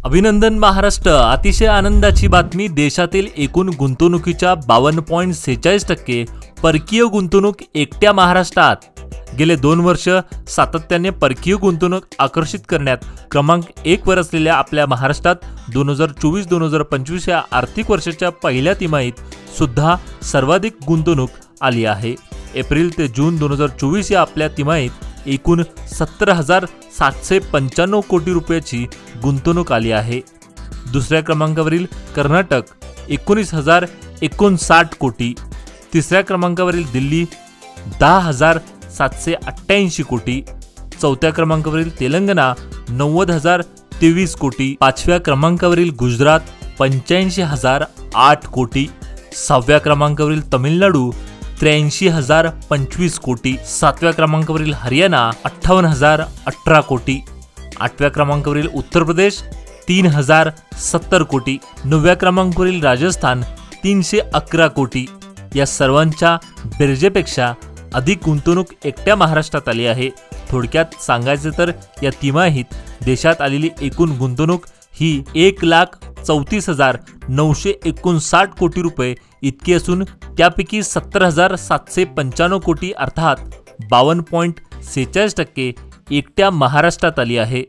अभिनंदन महाराष्ट्र, अतिशय आनंदाची बातमी। देशातील एकूण गुंतवणुकीच्या 52.46% परकीय गुंतवणूक एकट्या महाराष्ट्रात। गेले 2 वर्ष सातत्याने परकीय गुंतवणूक आकर्षित करण्यात क्रमांक 1 वर असलेल्या आपल्या महाराष्ट्रात 2024-2025 या आर्थिक वर्षाच्या पहिल्या तिमाहीत सुद्धा सर्वाधिक गुंतवणूक आली आहे। एप्रिल ते जून 2024 या आपल्या तिमाहीत एकूण 17,795 कोटी रुपयाची गुंतवणूक आली आहे। दुसऱ्या क्रमांकावरील कर्नाटक 19,059 कोटी, तिसऱ्या क्रमांकावरील दिल्ली 10,788 कोटी, चौथ्या क्रमांकावरील तेलंगणा 90,023 कोटी, पाचव्या क्रमांकावरील गुजरात 85,008 कोटी, सहाव्या क्रमांकावरील तमिळनाडू 83,025 कोटी, सातव्या क्रमांकावरील हरियाणा 58,018 कोटी, आठव्या क्रमांकावरील उत्तर प्रदेश 3,070 कोटी, नवव्या क्रमांकावरील राजस्थान 311 कोटी। या सर्वांच्या बेरजेपेक्षा अधिक गुंतवणूक एकट्या महाराष्ट्रात आली आहे। थोडक्यात सांगायचे तर या तिमाहीत देशात आलेली एकूण गुंतवणूक ही 1,34,959 कोटी रुपये इतकी असून त्यापैकी 70,795 कोटी अर्थात 52.46% एकट्या महाराष्ट्रात आली आहे।